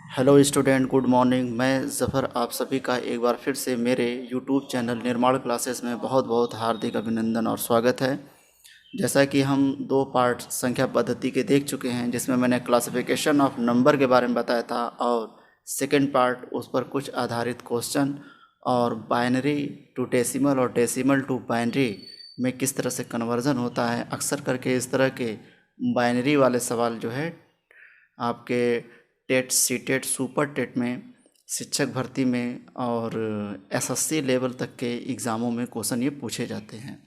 Hello student, good morning. मैं ज़फ़र आप सभी का एक बार फिर से मेरे यूट्यूब चैनल निर्माण क्लासेस में बहुत बहुत हार्दिक अभिनंदन और स्वागत है। जैसा कि हम दो पार्ट संख्या पद्धति के देख चुके हैं, जिसमें मैंने क्लासिफिकेशन ऑफ नंबर के बारे में बताया था और सेकंड पार्ट उस पर कुछ आधारित क्वेश्चन और बाइनरी टू डेसिमल और डेसिमल टू बाइनरी में किस तरह से कन्वर्जन होता है। अक्सर करके इस तरह के बाइनरी वाले सवाल जो है आपके टेट, सीटेट, सुपर टेट में, शिक्षक भर्ती में और एसएससी लेवल तक के एग्ज़ामों में क्वेश्चन ये पूछे जाते हैं।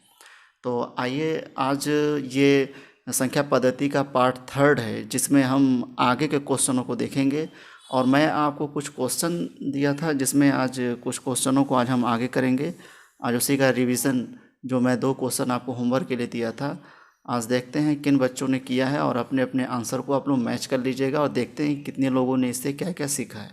तो आइए, आज ये संख्या पद्धति का पार्ट थर्ड है, जिसमें हम आगे के क्वेश्चनों को देखेंगे। और मैं आपको कुछ क्वेश्चन दिया था, जिसमें आज कुछ क्वेश्चनों को आज हम आगे करेंगे। आज उसी का रिवीजन, जो मैं दो क्वेश्चन आपको होमवर्क के लिए दिया था, आज देखते हैं किन बच्चों ने किया है और अपने अपने आंसर को आप लोग मैच कर लीजिएगा और देखते हैं कितने लोगों ने इससे क्या क्या सीखा है।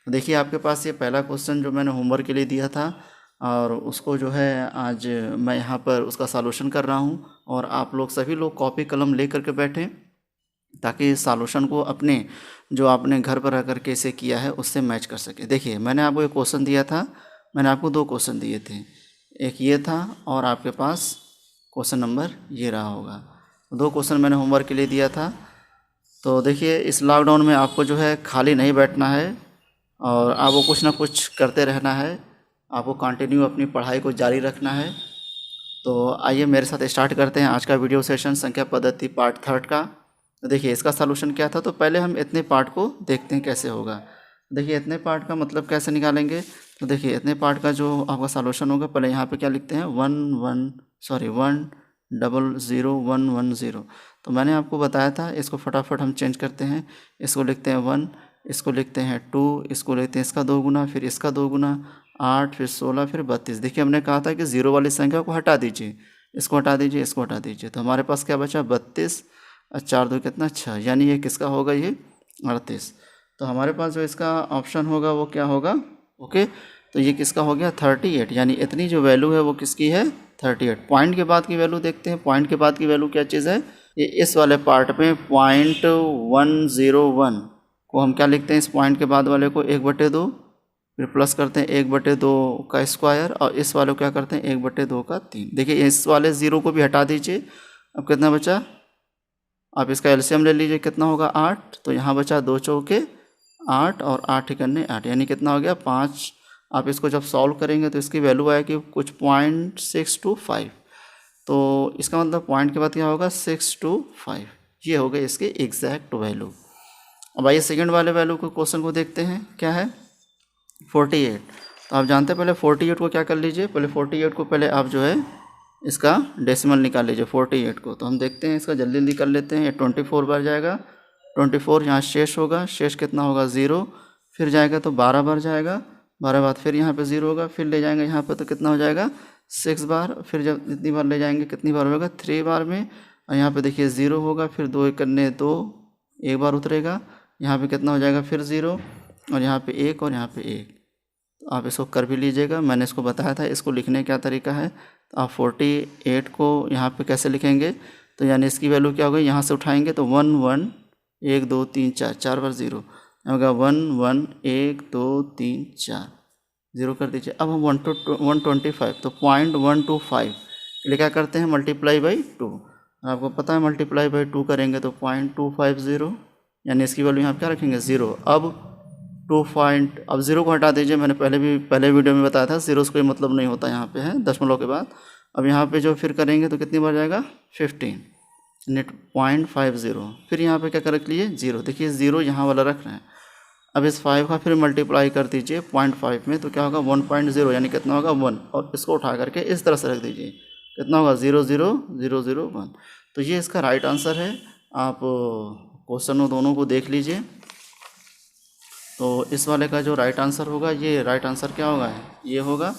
तो देखिए, आपके पास ये पहला क्वेश्चन जो मैंने होमवर्क के लिए दिया था, और उसको जो है आज मैं यहाँ पर उसका सॉल्यूशन कर रहा हूँ। और आप लोग सभी लोग कॉपी कलम ले करके बैठें, ताकि सॉल्यूशन को अपने जो आपने घर पर रह करके इसे किया है उससे मैच कर सके। देखिए, मैंने आपको एक क्वेश्चन दिया था, मैंने आपको दो क्वेश्चन दिए थे, एक ये था और आपके पास क्वेश्चन नंबर ये रहा होगा। दो क्वेश्चन मैंने होमवर्क के लिए दिया था। तो देखिए, इस लॉकडाउन में आपको जो है खाली नहीं बैठना है और आपको कुछ ना कुछ करते रहना है, आपको कंटिन्यू अपनी पढ़ाई को जारी रखना है। तो आइए मेरे साथ स्टार्ट करते हैं आज का वीडियो सेशन संख्या पद्धति पार्ट थर्ड का। तो देखिए, इसका सलूशन क्या था। तो पहले हम इतने पार्ट को देखते हैं कैसे होगा। देखिए, इतने पार्ट का मतलब कैसे निकालेंगे। तो देखिए, इतने पार्ट का जो आपका सलूशन होगा, पहले यहाँ पे क्या लिखते हैं, 1001110। तो मैंने आपको बताया था, इसको फटाफट हम चेंज करते हैं। इसको लिखते हैं 1, इसको लिखते हैं 2, इसको लिखते हैं इसका 2 गुना, फिर इसका 2 गुना, 8, फिर 16, फिर 32। देखिए, हमने कहा था कि ज़ीरो वाली संख्या को हटा दीजिए, इसको हटा दीजिए, इसको हटा दीजिए। तो हमारे पास क्या बचा, 32 और 4 2 कितना, 6, यानी ये किसका होगा, ये 38। तो हमारे पास जो इसका ऑप्शन होगा वो क्या होगा, ओके। तो ये किसका हो गया, 38, यानी इतनी जो वैल्यू है वो किसकी है, 38। पॉइंट के बाद की वैल्यू देखते हैं। पॉइंट के बाद की वैल्यू क्या चीज़ है, ये इस वाले पार्ट में .101 को हम क्या लिखते हैं, इस पॉइंट के बाद वाले को 1/2, फिर प्लस करते हैं 1/2 का स्क्वायर, और इस वाले को क्या करते हैं 1/2 का 3। देखिए, इस वाले ज़ीरो को भी हटा दीजिए। अब कितना बचा, आप इसका एलसीएम ले लीजिए, कितना होगा 8। तो यहाँ बचा 2 चौके 8 और 8 इकन्ने 8, यानी कितना हो गया 5। आप इसको जब सॉल्व करेंगे तो इसकी वैल्यू आएगी कुछ .625। तो इसका मतलब पॉइंट के बाद क्या होगा, 625। ये हो गई इसकी एग्जैक्ट वैल्यू। अब आइए सेकंड वाले वैल्यू को, क्वेश्चन को देखते हैं क्या है, 48। तो आप जानते हैं, पहले 48 को क्या कर लीजिए, पहले 48 को पहले आप जो है इसका डेसिमल निकाल लीजिए 48 को। तो हम देखते हैं, इसका जल्दी जल्दी कर लेते हैं। ये 24 बार जाएगा, 24 यहाँ शेष होगा, शेष कितना होगा 0, फिर जाएगा तो 12 बार जाएगा, 12 बाद फिर यहाँ पे 0 होगा, फिर ले जाएंगे यहाँ पे तो कितना हो जाएगा 6 बार, फिर जब इतनी बार ले जाएंगे कितनी बार होगा 3 बार में, और यहाँ पे देखिए 0 होगा, फिर 2 इकन्ने 2, एक बार उतरेगा, यहाँ पे कितना हो जाएगा फिर 0, और यहाँ पे 1 और यहाँ पे 1। तो आप इसको कर भी लीजिएगा, मैंने इसको बताया था। इसको लिखने का तरीका है, तो आप 48 को यहाँ पे कैसे लिखेंगे, तो यानी इसकी वैल्यू क्या होगी, यहाँ से उठाएंगे तो 1 1 1 2 3 4, 4 बार 0 होगा, 1 1 1 2 3 4, 0 कर दीजिए। अब हम 125, तो .125 के लिए क्या करते हैं, मल्टीप्लाई बाई 2। आपको पता है मल्टीप्लाई बाई 2 करेंगे तो .250, यानी इसकी वैल्यू यहाँ क्या रखेंगे 0। अब अब 0 को हटा दीजिए, मैंने पहले वीडियो में बताया था, 0 से कोई मतलब नहीं होता, यहाँ पे है दशमलव के बाद। अब यहाँ पे जो फिर करेंगे तो कितनी बार जाएगा 15, नेट .50, फिर यहाँ पे क्या कर रख लिए 0। देखिए 0 यहाँ वाला रख रहे हैं। अब इस 5 का फिर मल्टीप्लाई कर दीजिए 0.5 में, तो क्या होगा 1.0, यानी कितना होगा 1, और इसको उठा करके इस तरह से रख दीजिए, कितना होगा 0 0 0 0 1। तो ये इसका राइट आंसर है। आप क्वेश्चनों दोनों को देख लीजिए। तो इस वाले का जो राइट आंसर होगा, ये राइट आंसर क्या होगा, ये होगा,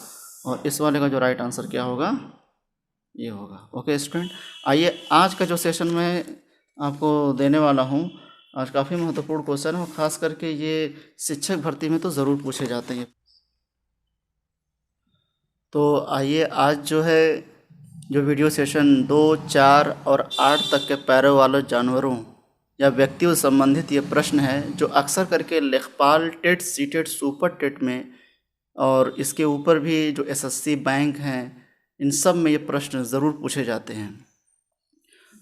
और इस वाले का जो राइट आंसर क्या होगा, ये होगा। ओके स्टूडेंट, आइए आज का जो सेशन मैं आपको देने वाला हूँ, आज काफ़ी महत्वपूर्ण क्वेश्चन है, और ख़ास करके ये शिक्षक भर्ती में तो ज़रूर पूछे जाते हैं। तो आइए, आज जो है जो वीडियो सेशन 2, 4 और 8 तक के पैरों वाले जानवरों या व्यक्तियों से संबंधित ये प्रश्न है जो अक्सर करके लेखपाल, टेट, सीटेट, सुपर टेट में और इसके ऊपर भी जो एसएससी बैंक हैं, इन सब में ये प्रश्न ज़रूर पूछे जाते हैं।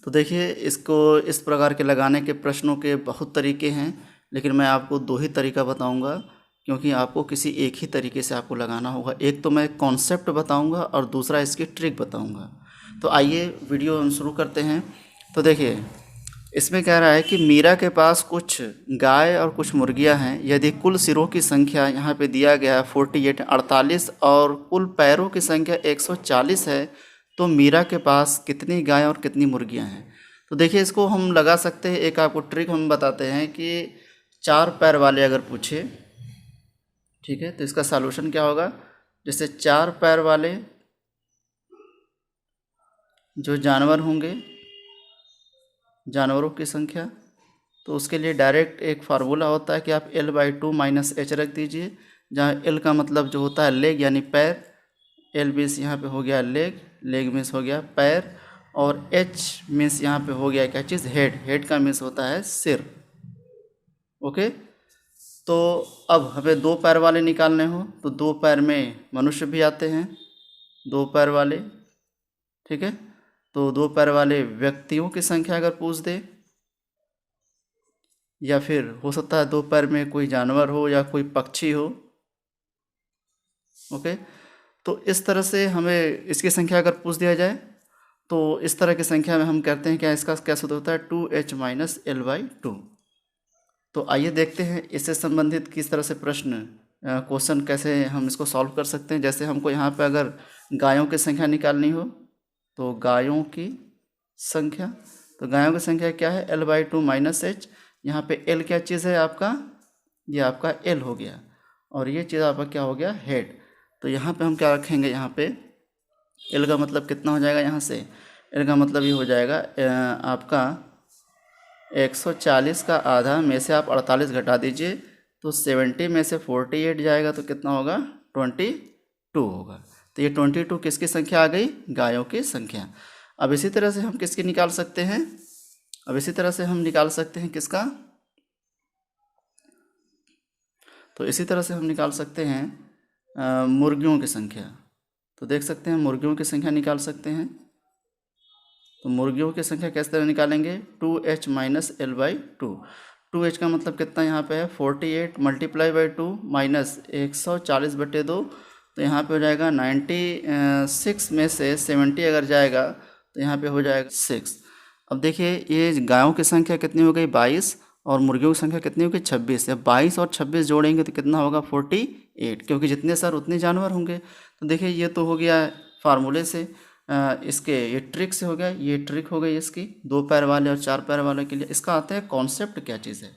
तो देखिए, इसको इस प्रकार के लगाने के प्रश्नों के बहुत तरीके हैं, लेकिन मैं आपको 2 ही तरीका बताऊंगा, क्योंकि आपको किसी एक ही तरीके से आपको लगाना होगा। एक तो मैं कॉन्सेप्ट बताऊंगा और दूसरा इसकी ट्रिक बताऊंगा। तो आइए वीडियो हम शुरू करते हैं। तो देखिए, इसमें कह रहा है कि मीरा के पास कुछ गाय और कुछ मुर्गियां हैं। यदि कुल सिरों की संख्या यहाँ पे दिया गया है 48 और कुल पैरों की संख्या 140 है, तो मीरा के पास कितनी गाय और कितनी मुर्गियां हैं। तो देखिए, इसको हम लगा सकते हैं। एक आपको ट्रिक हम बताते हैं कि 4 पैर वाले अगर पूछे, ठीक है, तो इसका सॉल्यूशन क्या होगा। जैसे 4 पैर वाले जो जानवर होंगे, जानवरों की संख्या, तो उसके लिए डायरेक्ट एक फार्मूला होता है कि आप L/2 - h रख दीजिए, जहाँ L का मतलब जो होता है लेग यानी पैर, L मीन्स यहाँ पे हो गया लेग, लेग मीन्स हो गया पैर, और H मीन्स यहाँ पे हो गया क्या चीज़, हेड, हेड का मीन्स होता है सिर। ओके, तो अब हमें 2 पैर वाले निकालने हो तो 2 पैर में मनुष्य भी आते हैं, 2 पैर वाले, ठीक है। तो 2 पैर वाले व्यक्तियों की संख्या अगर पूछ दे, या फिर हो सकता है 2 पैर में कोई जानवर हो या कोई पक्षी हो। ओके, तो इस तरह से हमें इसकी संख्या अगर पूछ दिया जाए, तो इस तरह की संख्या में हम कहते हैं क्या, इसका क्या सूत्र होता है, 2h - L/2। तो आइए देखते हैं इससे संबंधित किस तरह से प्रश्न, क्वेश्चन कैसे हम इसको सॉल्व कर सकते हैं। जैसे हमको यहाँ पे अगर गायों की संख्या निकालनी हो, तो गायों की संख्या, तो गायों की संख्या क्या है, L/2 - h। यहाँ पे L क्या चीज़ है आपका, ये आपका L हो गया, और ये चीज़ आपका क्या हो गया, हेड। तो यहाँ पे हम क्या रखेंगे, यहाँ पे L का मतलब कितना हो जाएगा, यहाँ से L का मतलब ये हो जाएगा आपका 140 का आधा में से आप 48 घटा दीजिए, तो 70 में से 48 जाएगा तो कितना होगा, 22 होगा। तो ये 22 किसकी संख्या आ गई, गायों की संख्या। अब इसी तरह से हम किसकी निकाल सकते हैं, अब इसी तरह से हम निकाल सकते हैं किसका, तो इसी तरह से हम निकाल सकते हैं मुर्गियों की संख्या। तो देख सकते हैं मुर्गियों की संख्या निकाल सकते हैं। तो मुर्गियों की संख्या किस तरह निकालेंगे, 2h - L/2। 2h का मतलब कितना यहाँ पे है, 48 × 2 माइनस 140/2, तो यहाँ पे हो जाएगा 96 में से 70 अगर जाएगा तो यहाँ पे हो जाएगा 6। अब देखिए, ये गायों की संख्या कितनी हो गई, 22, और मुर्गियों की संख्या कितनी होगी, 26। या 22 और 26 जोड़ेंगे तो कितना होगा, 48, क्योंकि जितने सर उतने जानवर होंगे। तो देखिए, ये तो हो गया फार्मूले से, इसके ये ट्रिक से हो गया, ये ट्रिक हो गई इसकी 2 पैर वाले और 4 पैर वाले के लिए। इसका आता है कॉन्सेप्ट क्या चीज़ है,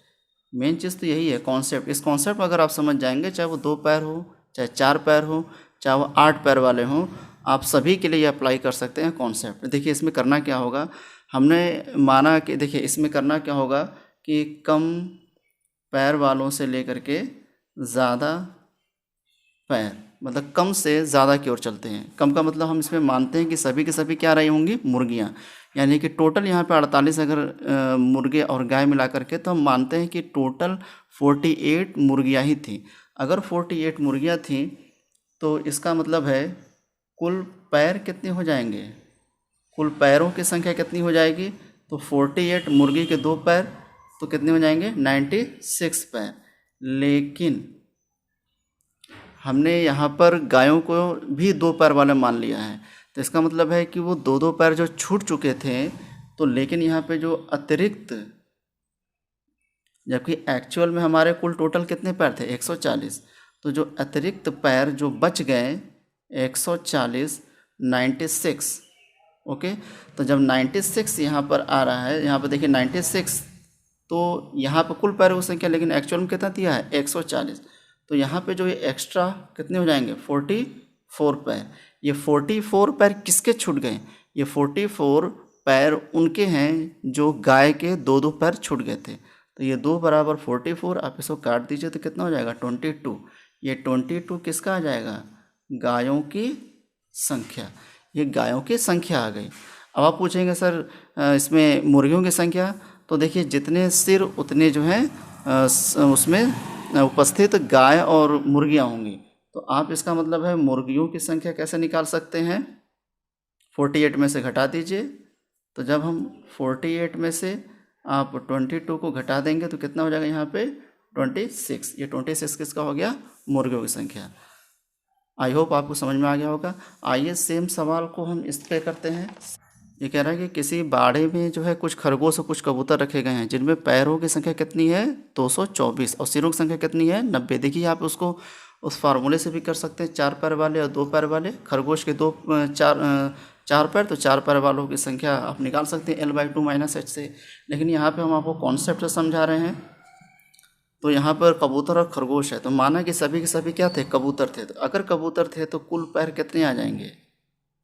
मेन चीज़ तो यही है कॉन्सेप्ट। इस कॉन्सेप्ट अगर आप समझ जाएंगे, चाहे वो 2 पैर हो, चाहे 4 पैर हो, चाहे वो 8 पैर वाले हों, आप सभी के लिए ये अप्लाई कर सकते हैं कॉन्सेप्ट। देखिए, इसमें करना क्या होगा, हमने माना कि देखिए इसमें करना क्या होगा कि कम पैर वालों से लेकर के ज़्यादा पैर, मतलब कम से ज़्यादा की ओर चलते हैं। कम का मतलब हम इसमें मानते हैं कि सभी के सभी क्या रही होंगी, मुर्गियाँ, यानी कि टोटल यहाँ पे 48 अगर मुर्गे और गाय मिला करके, तो हम मानते हैं कि टोटल 48 मुर्गियाँ ही थी। अगर 48 मुर्गियाँ थी तो इसका मतलब है कुल पैर कितने हो जाएंगे, कुल पैरों की संख्या कितनी हो जाएगी, तो 48 मुर्गी के 2 पैर तो कितने हो जाएंगे, 96 पैर। लेकिन हमने यहाँ पर गायों को भी 2 पैर वाला मान लिया है, तो इसका मतलब है कि वो 2-2 पैर जो छूट चुके थे, तो लेकिन यहाँ पे जो अतिरिक्त, जबकि एक्चुअल में हमारे कुल टोटल कितने पैर थे, 140, तो जो अतिरिक्त पैर जो बच गए 140, 96। ओके, तो जब 96 यहाँ पर आ रहा है, यहाँ पर देखिए 96, तो यहाँ पर कुल पैरों की संख्या लेकिन एक्चुअल में कितना दिया है, 140। तो यहाँ पे जो ये एक्स्ट्रा कितने हो जाएंगे, 44 पैर। ये 44 पैर किसके छूट गए, ये 44 पैर उनके हैं जो गाय के 2-2 पैर छूट गए थे। तो ये 2 = 44, आप इसको काट दीजिए तो कितना हो जाएगा, 22। ये 22 किसका आ जाएगा, गायों की संख्या। ये गायों की संख्या आ गई। अब आप पूछेंगे सर इसमें मुर्गियों की संख्या, तो देखिए जितने सिर उतने जो है उसमें उपस्थित गाय और मुर्गियाँ होंगी। तो आप इसका मतलब है मुर्गियों की संख्या कैसे निकाल सकते हैं, 48 में से घटा दीजिए। तो जब हम 48 में से आप 22 को घटा देंगे तो कितना हो जाएगा यहाँ पे 26। ये 26 किसका हो गया, मुर्गियों की संख्या। आई होप आपको समझ में आ गया होगा। आइए सेम सवाल को हम इस पे करते हैं। ये कह रहा है कि किसी बाड़े में जो है कुछ खरगोश और कुछ कबूतर रखे गए हैं जिनमें पैरों की संख्या कितनी है 224 और सिरों की संख्या कितनी है 90। देखिए आप उसको उस फार्मूले से भी कर सकते हैं, 4 पैर वाले और 2 पैर वाले। खरगोश के 4 पैर, तो 4 पैर वालों की संख्या आप निकाल सकते हैं L/2 - h से। लेकिन यहाँ पे हम आपको कॉन्सेप्ट से समझा रहे हैं। तो यहाँ पर कबूतर और खरगोश है, तो माना कि सभी के सभी क्या थे, कबूतर थे। तो अगर कबूतर थे तो कुल पैर कितने आ जाएंगे,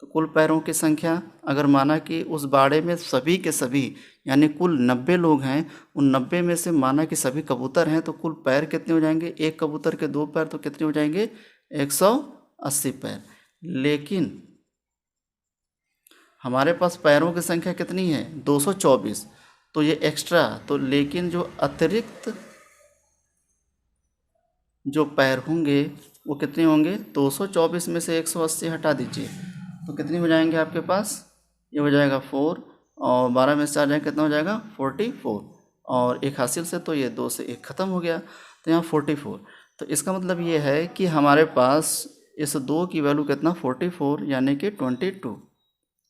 तो कुल पैरों की संख्या अगर माना कि उस बाड़े में सभी के सभी यानी कुल 90 लोग हैं, उन 90 में से माना कि सभी कबूतर हैं, तो कुल पैर कितने हो जाएंगे, एक कबूतर के 2 पैर तो कितने हो जाएंगे 180 पैर। लेकिन हमारे पास पैरों की संख्या कितनी है 224, तो ये एक्स्ट्रा, तो लेकिन जो अतिरिक्त जो पैर होंगे वो कितने होंगे, 224 में से 180 हटा दीजिए तो कितने हो जाएंगे आपके पास, ये हो जाएगा 4 और 12 में से 4 जाएगा कितना हो जाएगा 44 और एक हासिल से, तो ये 2 से 1 ख़त्म हो गया, तो यहाँ 44। तो इसका मतलब ये है कि हमारे पास इस 2 की वैल्यू कितना 44 यानी कि 22।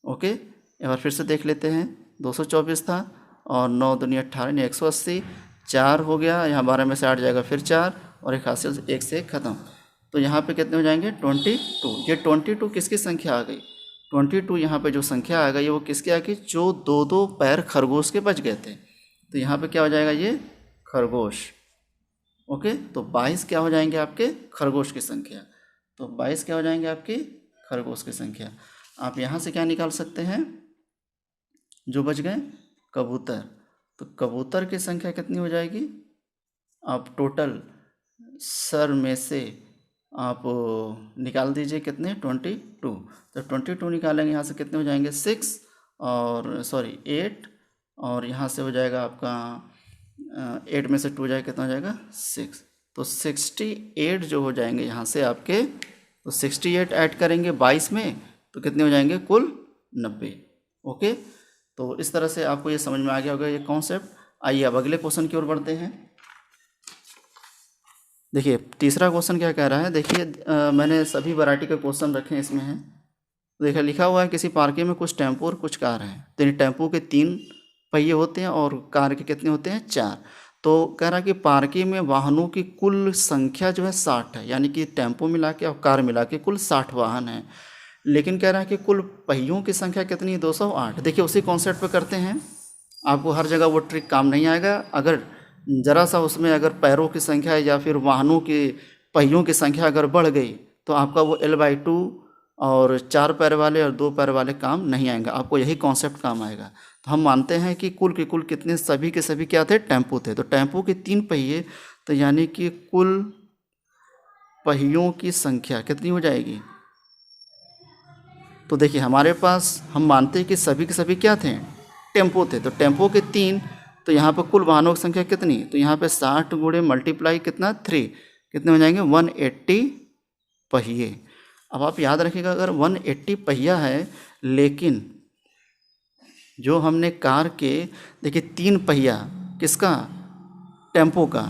ओके, एक बार फिर से देख लेते हैं। 224 था और 9 दूनी 18 यानी 180, 4 हो गया, यहाँ 12 में से 8 जाएगा फिर 4 और एक हासिल से 1 से 1 ख़त्म। तो यहाँ पे कितने हो जाएंगे 22। ये 22 किसकी संख्या आ गई, 22 यहाँ पे जो संख्या आ गई वो किसकी आ गई, जो 2 पैर खरगोश के बच गए थे। तो यहाँ पे क्या हो जाएगा, ये खरगोश। ओके, तो 22 क्या हो जाएंगे आपके खरगोश की संख्या। तो 22 क्या हो जाएंगे आपकी खरगोश की संख्या। आप यहाँ से क्या निकाल सकते हैं, जो बच गए कबूतर, तो कबूतर की संख्या कितनी हो जाएगी, आप टोटल सर में से आप निकाल दीजिए कितने 22। तो 22 निकालेंगे यहाँ से कितने हो जाएंगे 6 और सॉरी 8 और यहाँ से हो जाएगा आपका 8 में से 2 जाएगा कितना हो जाएगा 6। तो 68 जो हो जाएंगे यहाँ से आपके, तो 68 ऐड करेंगे 22 में तो कितने हो जाएंगे कुल 90। ओके, तो इस तरह से आपको ये समझ में आ गया होगा ये कॉन्सेप्ट। आइए अब अगले क्वेश्चन की ओर बढ़ते हैं। देखिए तीसरा क्वेश्चन क्या कह रहा है, देखिए मैंने सभी वैरायटी के क्वेश्चन रखे हैं इसमें हैं। देखिए लिखा हुआ है किसी पार्किंग में कुछ टेम्पो और कुछ कार हैं। तो टेम्पो के 3 पहिए होते हैं और कार के कितने होते हैं 4। तो कह रहा है कि पार्किंग में वाहनों की कुल संख्या जो है 60 है, यानी कि टेम्पो मिला के और कार मिला के कुल 60 वाहन हैं। लेकिन कह रहा है कि कुल पहियों की संख्या कितनी है 208। देखिए उसी कॉन्सेप्ट पे करते हैं, आपको हर जगह वो ट्रिक काम नहीं आएगा। अगर ज़रा सा उसमें अगर पैरों की संख्या या फिर वाहनों के पहियों की संख्या अगर बढ़ गई तो आपका वो L/2 और 4 पैर वाले और 2 पैर वाले काम नहीं आएंगे, आपको यही कॉन्सेप्ट काम आएगा। तो हम मानते हैं कि कुल के कुल कितने सभी के सभी क्या थे टेम्पो थे। तो टेम्पो के 3 पहिए, तो यानी कि कुल पहियों की संख्या कितनी हो जाएगी। तो देखिए हमारे पास हम मानते हैं कि सभी के सभी क्या थे टेम्पो थे। तो टेम्पो के 3, तो यहाँ पर कुल वाहनों की संख्या कितनी, तो यहाँ पे 60 गुणे मल्टीप्लाई कितना 3 कितने हो जाएंगे 180 पहिए। अब आप याद रखिएगा अगर 180 पहिया है, लेकिन जो हमने कार के देखिए 3 पहिया किसका टेम्पो का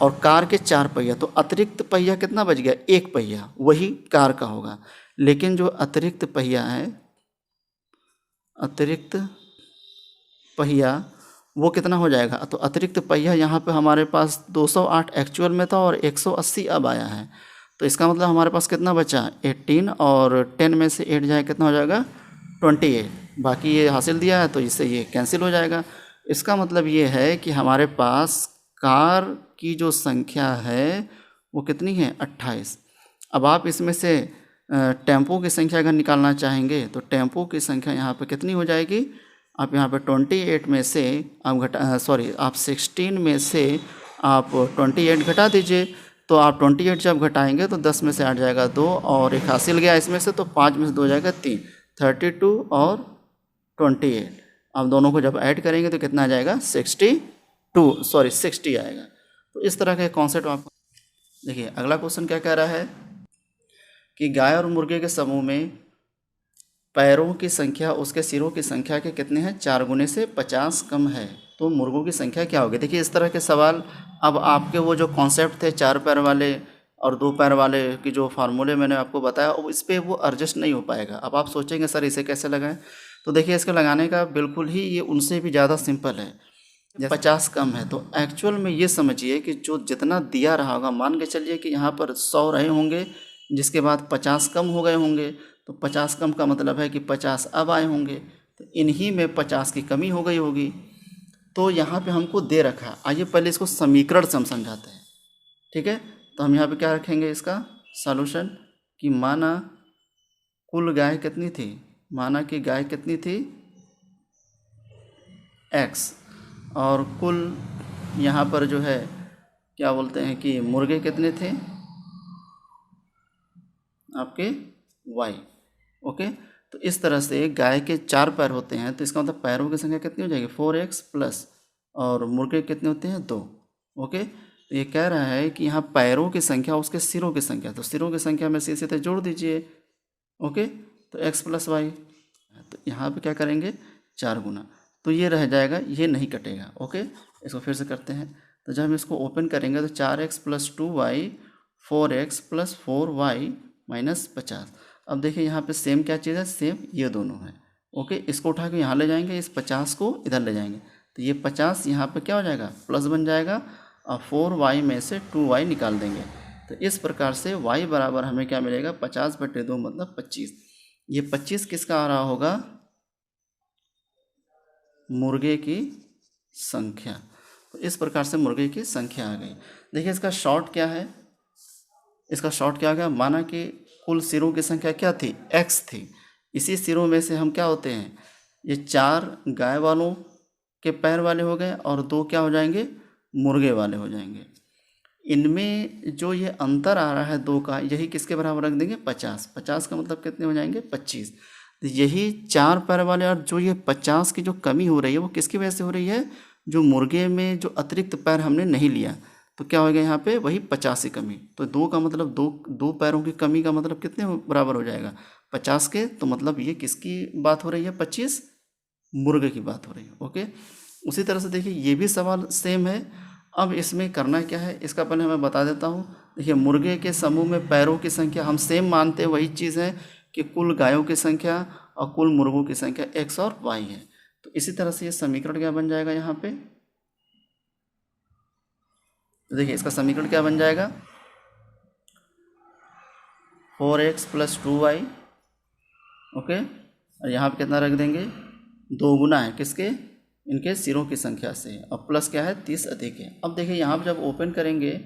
और कार के 4 पहिया, तो अतिरिक्त पहिया कितना बच गया 1 पहिया, वही कार का होगा। लेकिन जो अतिरिक्त पहिया है, अतिरिक्त पहिया वो कितना हो जाएगा, तो अतिरिक्त पहिया यहाँ पे हमारे पास 208 एक्चुअल में था और 180 अब आया है। तो इसका मतलब हमारे पास कितना बचा 18 और 10 में से 8 जाए कितना हो जाएगा 28। बाकी ये हासिल दिया है तो इससे ये कैंसिल हो जाएगा। इसका मतलब ये है कि हमारे पास कार की जो संख्या है वो कितनी है 28। अब आप इसमें से टेम्पो की संख्या अगर निकालना चाहेंगे तो टेम्पो की संख्या यहाँ पे कितनी हो जाएगी, आप यहाँ पे 28 में से आप आप 16 में से आप 28 घटा दीजिए। तो आप 28 जब घटाएंगे तो 10 में से 8 जाएगा 2 और एक हासिल गया इसमें से, तो 5 में से 2 जाएगा 3, 32 और 28 अब दोनों को जब ऐड करेंगे तो कितना आ जाएगा 60 आएगा। तो इस तरह का कॉन्सेप्ट आपको देखिए। अगला क्वेश्चन क्या कह रहा है कि गाय और मुर्गे के समूह में पैरों की संख्या उसके सिरों की संख्या के कितने हैं, 4 गुने से 50 कम है, तो मुर्गों की संख्या क्या होगी। देखिए इस तरह के सवाल अब आपके वो जो कॉन्सेप्ट थे 4 पैर वाले और 2 पैर वाले की जो फार्मूले मैंने आपको बताया, अब इस पर वो एडजस्ट नहीं हो पाएगा। अब आप सोचेंगे सर इसे कैसे लगाएं, तो देखिए इसको लगाने का बिल्कुल ही ये उनसे भी ज़्यादा सिंपल है। 50 कम है तो एक्चुअल में ये समझिए कि जो जितना दिया रहा होगा, मान के चलिए कि यहाँ पर 100 रहे होंगे, जिसके बाद 50 कम हो गए होंगे, तो 50 कम का मतलब है कि 50 अब आए होंगे, तो इन्हीं में 50 की कमी हो गई होगी। तो यहाँ पे हमको दे रखा, आइए पहले इसको समीकरण से हम समझाते हैं, ठीक है। तो हम यहाँ पे क्या रखेंगे इसका सॉल्यूशन कि माना कुल गाय कितनी थी, माना कि गाय कितनी थी x, और कुल यहाँ पर जो है क्या बोलते हैं कि मुर्गे कितने थे आपके y। ओके, तो इस तरह से गाय के 4 पैर होते हैं, तो इसका मतलब पैरों की संख्या कितनी हो जाएगी 4x प्लस, और मुर्गे कितने होते हैं 2। ओके, तो ये कह रहा है कि यहाँ पैरों की संख्या उसके सिरों की संख्या, तो सिरों की संख्या में से सीधे जोड़ दीजिए। ओके, तो x प्लस वाई, तो यहाँ पे क्या करेंगे 4 गुना, तो ये रह जाएगा, ये नहीं कटेगा। ओके, इसको फिर से करते हैं। तो जब हम इसको ओपन करेंगे तो 4x plus 2y 4x plus 4y minus 50। अब देखिए यहाँ पे सेम क्या चीज़ है, सेम ये दोनों है। ओके, इसको उठा के यहाँ ले जाएंगे, इस 50 को इधर ले जाएंगे, तो ये 50 यहाँ पे क्या हो जाएगा प्लस बन जाएगा, और 4y में से 2y निकाल देंगे। तो इस प्रकार से y बराबर हमें क्या मिलेगा 50/2 मतलब 25। ये 25 किसका आ रहा होगा, मुर्गे की संख्या। तो इस प्रकार से मुर्गे की संख्या आ गई। देखिए इसका शॉर्ट क्या है, इसका शॉर्ट क्या आ गया, माना कि कुल सिरों की संख्या क्या थी x थी, इसी सिरों में से हम क्या होते हैं, ये 4 गाय वालों के पैर वाले हो गए और 2 क्या हो जाएंगे मुर्गे वाले हो जाएंगे। इनमें जो ये अंतर आ रहा है 2 का, यही किसके बराबर रख देंगे 50। 50 का मतलब कितने हो जाएंगे 25। यही 4 पैर वाले और जो ये 50 की जो कमी हो रही है वो किसकी वजह से हो रही है, जो मुर्गे में जो अतिरिक्त पैर हमने नहीं लिया, तो क्या हो गया यहाँ पे वही 50 की कमी। तो 2 का मतलब 2 पैरों की कमी का मतलब कितने बराबर हो जाएगा 50 के, तो मतलब ये किसकी बात हो रही है 25 मुर्गे की बात हो रही है। ओके, उसी तरह से देखिए ये भी सवाल सेम है। अब इसमें करना क्या है, इसका पहले मैं बता देता हूँ। देखिए मुर्गे के समूह में पैरों की संख्या हम सेम मानते हैं, वही चीज़ है कि कुल गायों की संख्या और कुल मुर्गों की संख्या x और y है। तो इसी तरह से ये समीकरण क्या बन जाएगा यहाँ पे, तो देखिए इसका समीकरण क्या बन जाएगा 4x प्लस 2y। ओके, और यहाँ पे कितना रख देंगे 2 गुना है किसके, इनके सिरों की संख्या से, और प्लस क्या है 30 अधिक है। अब देखिए यहाँ पर जब ओपन करेंगे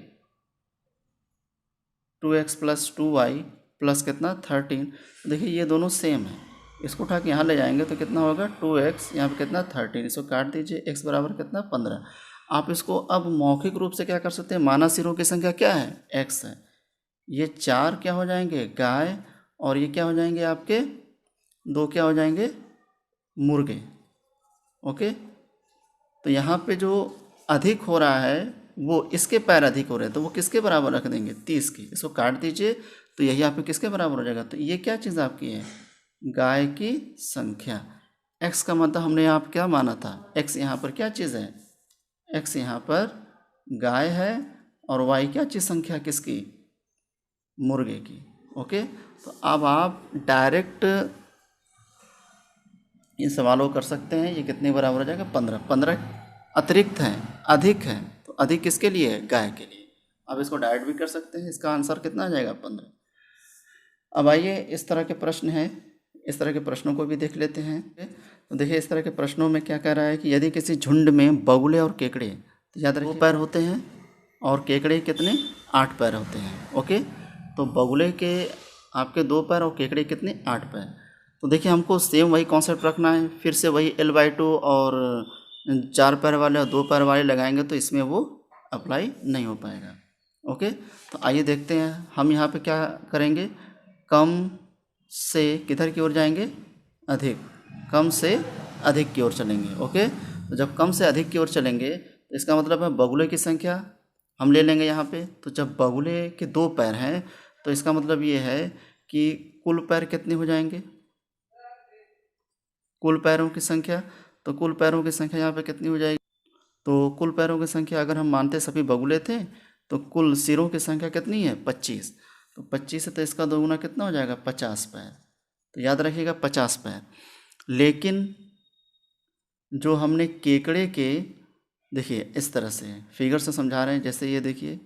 2x प्लस 2y प्लस कितना 13, देखिए ये दोनों सेम है, इसको उठा के यहाँ ले जाएंगे तो कितना होगा 2x, यहाँ पे कितना 13, इसको काट दीजिए, x बराबर कितना 15। आप इसको अब मौखिक रूप से क्या कर सकते हैं, माना सिरों की संख्या क्या है x है, ये 4 क्या हो जाएंगे गाय, और ये क्या हो जाएंगे आपके 2 क्या हो जाएंगे मुर्गे। ओके, तो यहाँ पे जो अधिक हो रहा है वो इसके पैर अधिक हो रहे हैं, तो वो किसके बराबर रख देंगे 30 की, इसको काट दीजिए, तो यही आपके किसके बराबर हो जाएगा, तो ये क्या चीज़ आपकी है गाय की संख्या। x का मतलब हमने यहाँ पर क्या माना था, x यहाँ पर क्या चीज़ है, x यहाँ पर गाय है, और y क्या चीज़ संख्या किसकी मुर्गे की। ओके, तो अब आप डायरेक्ट इन सवालों को कर सकते हैं। ये कितने बराबर हो जाएगा 15, 15 अतिरिक्त हैं, अधिक है, तो अधिक किसके लिए है गाय के लिए। अब इसको डायरेक्ट भी कर सकते हैं, इसका आंसर कितना आ जाएगा 15। अब आइए इस तरह के प्रश्न हैं, इस तरह के प्रश्नों को भी देख लेते हैं। तो देखिए इस तरह के प्रश्नों में क्या कह रहा है कि यदि किसी झुंड में बगुले और केकड़े, तो याद रखिए 2 पैर होते हैं और केकड़े कितने 8 पैर होते हैं। ओके, तो बगुले के आपके 2 पैर और केकड़े कितने 8 पैर। तो देखिए हमको सेम वही कॉन्सेप्ट रखना है, फिर से वही L/2 और 4 पैर वाले और 2 पैर वाले लगाएंगे तो इसमें वो अप्लाई नहीं हो पाएगा। ओके, तो आइए देखते हैं हम यहाँ पे क्या करेंगे, कम से किधर की ओर जाएंगे अधिक, कम से अधिक की ओर चलेंगे। ओके, तो जब कम से अधिक की ओर चलेंगे तो इसका मतलब है बगुले की संख्या हम ले लेंगे यहाँ पे। तो जब बगुले के 2 पैर हैं तो इसका मतलब ये है कि कुल पैर कितने हो जाएंगे, कुल पैरों की संख्या। तो कुल पैरों की संख्या यहाँ पे कितनी हो जाएगी, तो कुल पैरों की संख्या अगर हम मानते सभी बगुले थे तो कुल सिरों की संख्या कितनी है 25। तो 25 से तो इसका दोगुना कितना हो जाएगा 50 पैर। तो याद रखिएगा 50 पैर। लेकिन जो हमने केकड़े के, देखिए इस तरह से फिगर से समझा रहे हैं, जैसे ये देखिए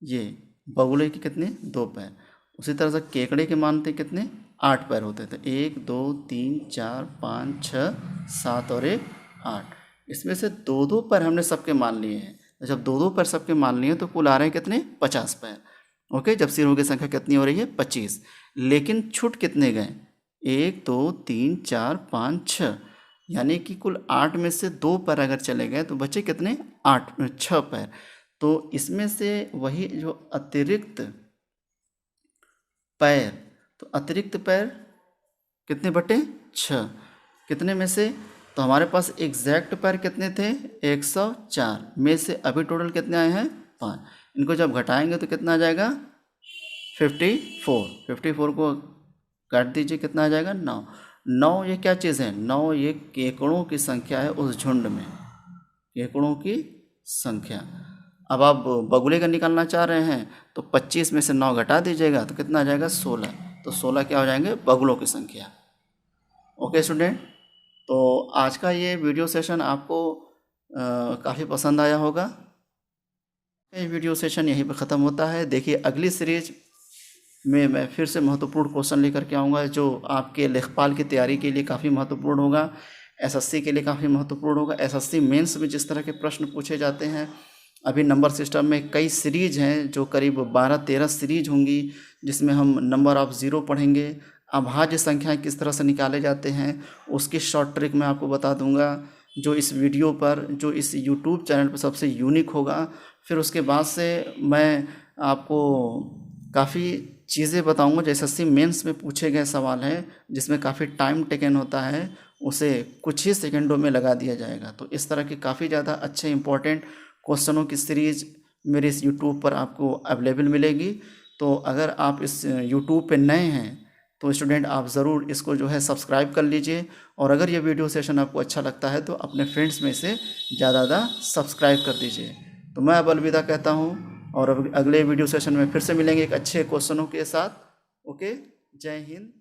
ये बगुले के कितने 2 पैर, उसी तरह से केकड़े के मानते कितने 8 पैर होते थे। 1 2 3 4 5 6 7 और 1 8। इसमें से 2-2 पैर हमने सबके मान लिए हैं। तो जब 2-2 पैर सबके मान लिए तो कुल आ रहे हैं कितने 50 पैर। ओके, जब सिरों की संख्या कितनी हो रही है 25। लेकिन छूट कितने गए 1 2 3 4 5 6, यानी कि कुल 8 में से 2 पैर अगर चले गए तो बचे कितने 6 पैर। तो इसमें से वही जो अतिरिक्त पैर, तो अतिरिक्त पैर कितने बटे 6, कितने में से, तो हमारे पास एग्जैक्ट पैर कितने थे 104 में से अभी टोटल कितने आए हैं 5। इनको जब घटाएंगे तो कितना आ जाएगा 54 को काट दीजिए कितना आ जाएगा 9। 9 ये क्या चीज़ है 9 ये केकड़ों की संख्या है उस झुंड में, केकड़ों की संख्या। अब आप बगुले का निकालना चाह रहे हैं तो 25 में से 9 घटा दीजिएगा तो कितना आ जाएगा 16। तो 16 क्या हो जाएंगे बगुलों की संख्या। ओके स्टूडेंट, तो आज का ये वीडियो सेशन आपको काफ़ी पसंद आया होगा। ये वीडियो सेशन यहीं पर ख़त्म होता है। देखिए अगली सीरीज में मैं फिर से महत्वपूर्ण क्वेश्चन लेकर के आऊँगा जो आपके लेखपाल की तैयारी के लिए काफ़ी महत्वपूर्ण होगा, एसएससी के लिए काफ़ी महत्वपूर्ण होगा। एसएससी मेंस में जिस तरह के प्रश्न पूछे जाते हैं, अभी नंबर सिस्टम में कई सीरीज हैं जो करीब 12-13 सीरीज होंगी जिसमें हम नंबर ऑफ़ ज़ीरो पढ़ेंगे। अभाज्य संख्याएं किस तरह से निकाले जाते हैं उसकी शॉर्ट ट्रिक मैं आपको बता दूंगा, जो इस वीडियो पर, जो इस यूट्यूब चैनल पर सबसे यूनिक होगा। फिर उसके बाद से मैं आपको काफ़ी चीज़ें बताऊंगा जो एसएससी मेंस में पूछे गए सवाल हैं जिसमें काफ़ी टाइम टेकन होता है, उसे कुछ ही सेकंडों में लगा दिया जाएगा। तो इस तरह की काफ़ी ज़्यादा अच्छे इंपॉर्टेंट क्वेश्चनों की सीरीज़ मेरे इस यूट्यूब पर आपको अवेलेबल मिलेगी। तो अगर आप इस यूट्यूब पे नए हैं तो स्टूडेंट आप ज़रूर इसको जो है सब्सक्राइब कर लीजिए, और अगर ये वीडियो सेशन आपको अच्छा लगता है तो अपने फ्रेंड्स में से ज़्यादा सब्सक्राइब कर दीजिए। तो मैं अब अलविदा कहता हूँ और अब अगले वीडियो सेशन में फिर से मिलेंगे एक अच्छे क्वेश्चनों के साथ। ओके, जय हिंद।